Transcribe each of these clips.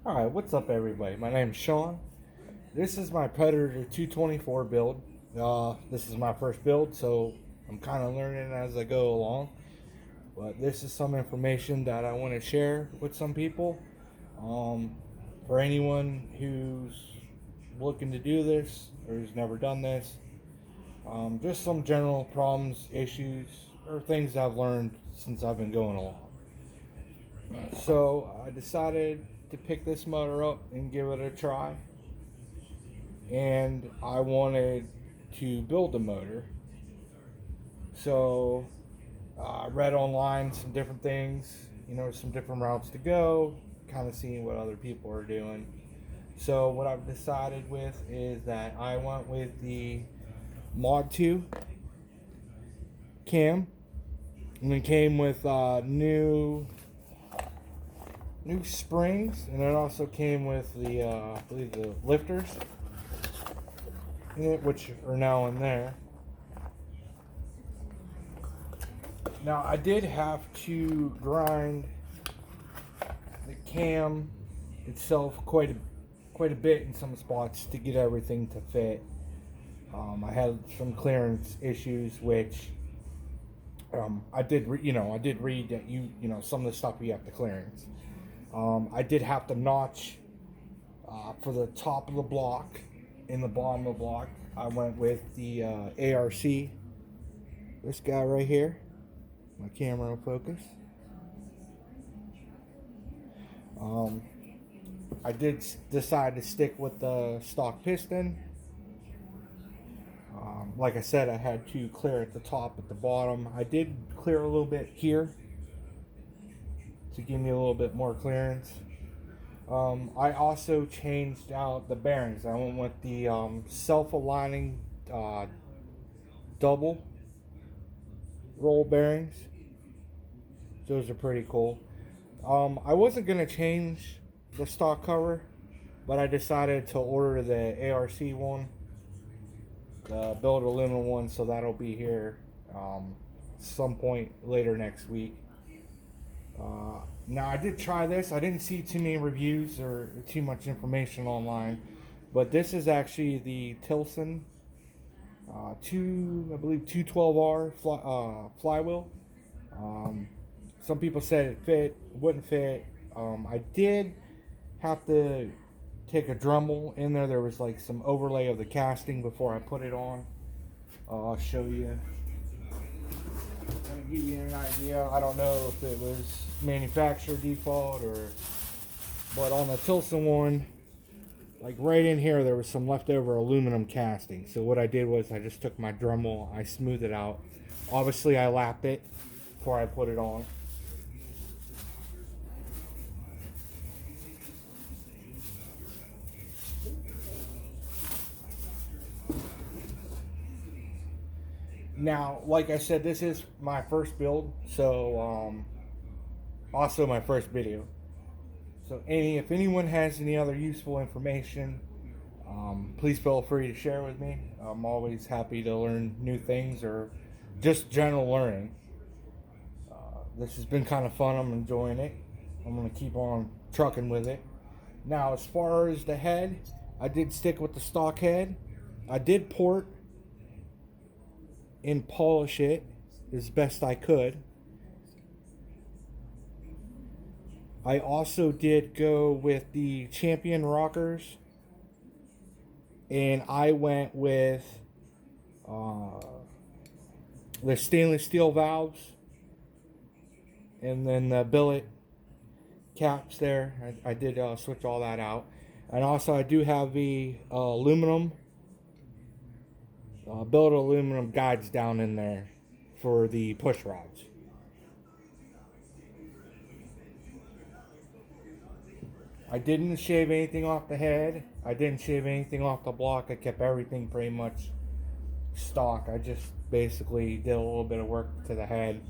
Alright, what's up everybody? My name's Sean. This is my Predator 224 build. This is my first build, so I'm kind of learning as I go along. But this is some information that I want to share with some people. Um, for anyone who's looking to do this or who's never done this, just some general problems, issues, or things I've learned since I've been going along. So I decided to pick this motor up and give it a try. And I wanted to build a motor. So I read online some different things, some different routes to go, kind of seeing what other people are doing. So what I've decided with is that I went with the Mod 2 cam, and it came with new springs, and it also came with the I believe the lifters in it, which are now in there. Now I did have to grind the cam itself quite a bit in some spots to get everything to fit. I had some clearance issues, which I did read that some of the stuff you have to clearance. I did have to notch for the top of the block. In the bottom of the block, I went with the ARC. This guy right here. My camera will focus. I did decide to stick with the stock piston. Like I said, I had to clear at the top, at the bottom. I did clear a little bit here to give me a little bit more clearance. I also changed out the bearings. I went with the self-aligning double roll bearings. Those are pretty cool. I wasn't going to change the stock cover, but I decided to order the ARC one, the build aluminum one, so that'll be here some point later next week. Now I did try this. I didn't see too many reviews or too much information online, but this is actually the Tilson 212R flywheel. Some people said it wouldn't fit. I did have to take a Dremel in there. There was like some overlay of the casting before I put it on. I'll show you. Give you an idea. I don't know if it was manufacturer default but on the Tilson one, like right in here, there was some leftover aluminum casting. So what I did was I just took my Dremel, I smoothed it out. Obviously I lapped it before I put it on. Now, like I said, this is my first build, so also my first video. So if anyone has any other useful information, please feel free to share with me. I'm always happy to learn new things or just general learning. This has been kind of fun. I'm enjoying it. I'm going to keep on trucking with it. Now, as far as the head, I did stick with the stock head. I did port and polish it as best I could. I also did go with the Champion rockers, and I went with the stainless steel valves, and then the billet caps there. I did switch all that out, and also I do have the aluminum billet aluminum guides down in there for the push rods. I didn't shave anything off the head. I didn't shave anything off the block. I kept everything pretty much stock. I just basically did a little bit of work to the head,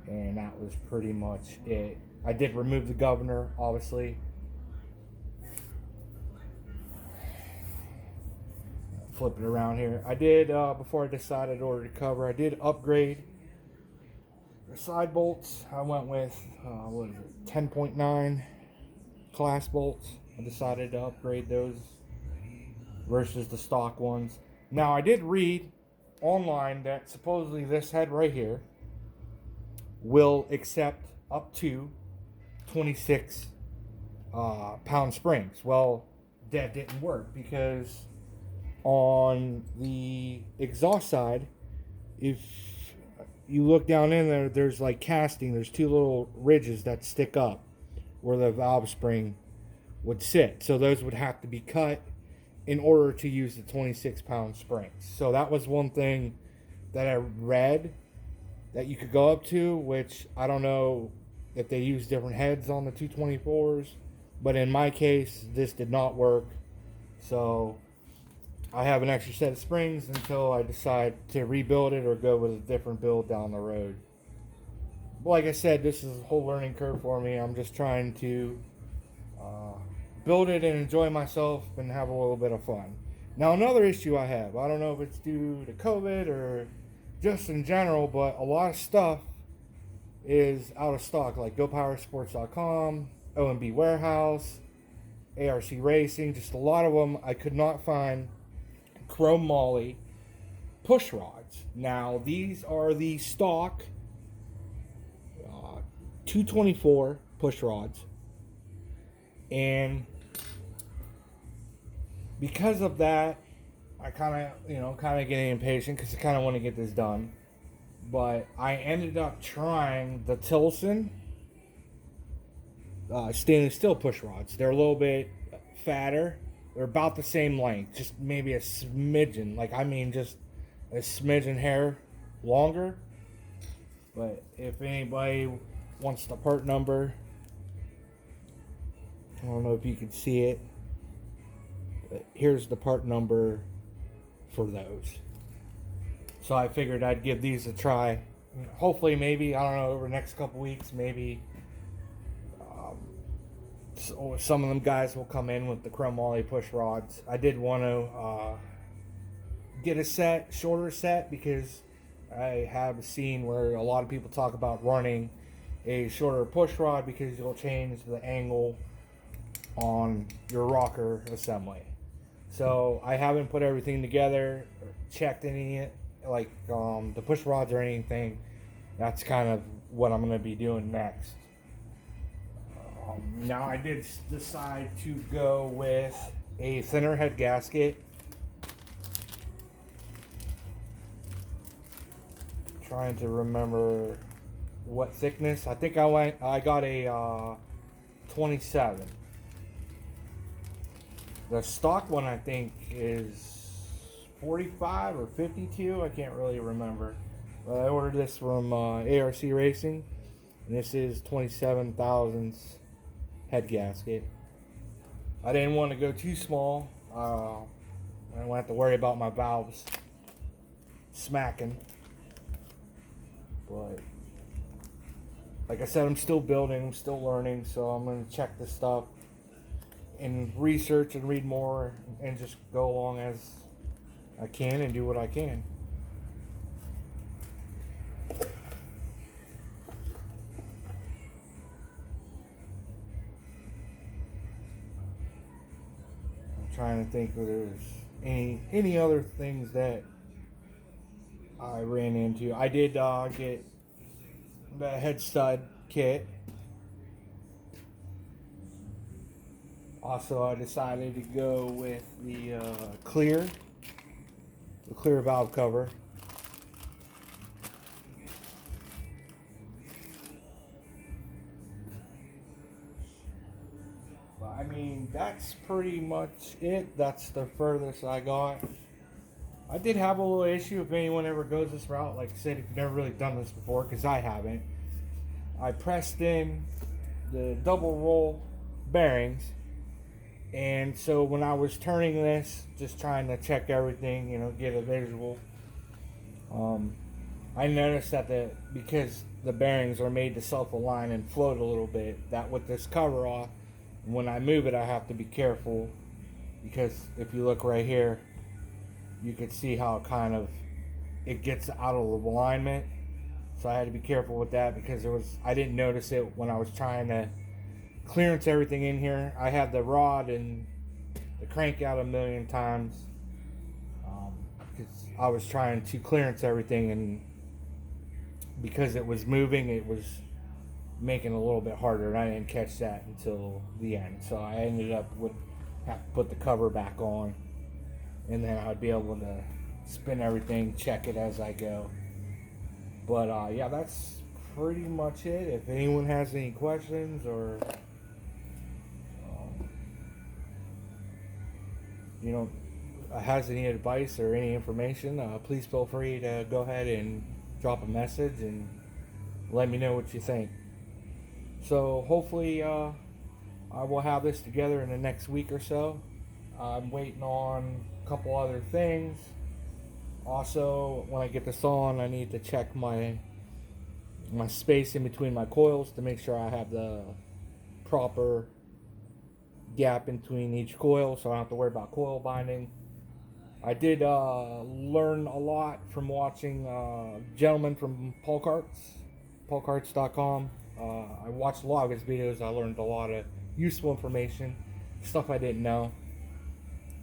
and that was pretty much it. I did remove the governor, obviously. Flip it around here. I did, before I decided to order the cover, I did upgrade the side bolts. I went with, 10.9 class bolts. I decided to upgrade those versus the stock ones. Now, I did read online that supposedly this head right here will accept up to 26 pound springs. Well, that didn't work because on the exhaust side, if you look down in there, there's like casting, there's two little ridges that stick up where the valve spring would sit. So those would have to be cut in order to use the 26 pound springs. So that was one thing that I read that you could go up to, which I don't know if they use different heads on the 224s, but in my case, this did not work. So I have an extra set of springs until I decide to rebuild it or go with a different build down the road. But like I said, this is a whole learning curve for me. I'm just trying to build it and enjoy myself and have a little bit of fun. Now, another issue I have, I don't know if it's due to COVID or just in general, but a lot of stuff is out of stock, like GoPowerSports.com, OMB Warehouse, ARC Racing, just a lot of them. I could not find chrome moly push rods. Now, these are the stock 224 push rods, and because of that, I kind of getting impatient because I kind of want to get this done. But I ended up trying the Tilson stainless steel push rods. They're a little bit fatter. They're about the same length, just maybe a smidgen. Just a smidgen hair longer. But if anybody wants the part number, I don't know if you can see it. But here's the part number for those. So I figured I'd give these a try. Hopefully, maybe, I don't know, over the next couple weeks, maybe so some of them guys will come in with the chrome moly push rods. I did want to get a shorter set, because I have seen where a lot of people talk about running a shorter push rod because you'll change the angle on your rocker assembly. So I haven't put everything together, checked any the push rods or anything. That's kind of what I'm going to be doing next. Now, I did decide to go with a thinner head gasket. Trying to remember what thickness. I think I got a 27. The stock one, I think, is 45 or 52. I can't really remember. But I ordered this from ARC Racing, and this is 27 thousandths head gasket. I didn't want to go too small. I don't have to worry about my valves smacking. But like I said, I'm still building, I'm still learning, so I'm going to check this stuff and research and read more and just go along as I can and do what I can. I'm trying to think if there's any other things that I ran into. I did get the head stud kit. Also, I decided to go with the clear valve cover. But I mean, that's pretty much it. That's the furthest I got. I did have a little issue if anyone ever goes this route. Like I said, if you've never really done this before, because I haven't. I pressed in the double roll bearings, and so when I was turning this, just trying to check everything, get a visual, I noticed that because the bearings are made to self-align and float a little bit, that with this cover off, when I move it, I have to be careful, because if you look right here, you could see how it gets out of alignment. So I had to be careful with that, because I didn't notice it when I was trying to clearance everything in here. I had the rod and the crank out a million times because I was trying to clearance everything, and because it was moving, it was making it a little bit harder, and I didn't catch that until the end. So I ended up with have to put the cover back on, and then I'd be able to spin everything, check it as I go. But yeah, that's pretty much it. If anyone has any questions or you know has any advice or any information, please feel free to go ahead and drop a message and let me know what you think. So hopefully I will have this together in the next week or so. I'm waiting on a couple other things. Also, when I get this on, I need to check my space in between my coils to make sure I have the proper gap in between each coil, so I don't have to worry about coil binding. I did learn a lot from watching a gentleman from Paul Karts, paulkarts.com. I watched a lot of his videos. I learned a lot of useful information, stuff I didn't know.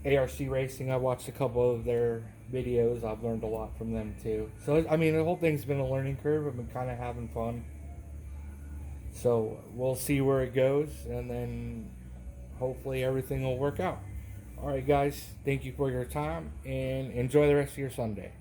ARC Racing, I watched a couple of their videos. I've learned a lot from them too. So, I mean, the whole thing's been a learning curve. I've been kind of having fun. So, we'll see where it goes, and then hopefully everything will work out. Alright, guys, thank you for your time, and enjoy the rest of your Sunday.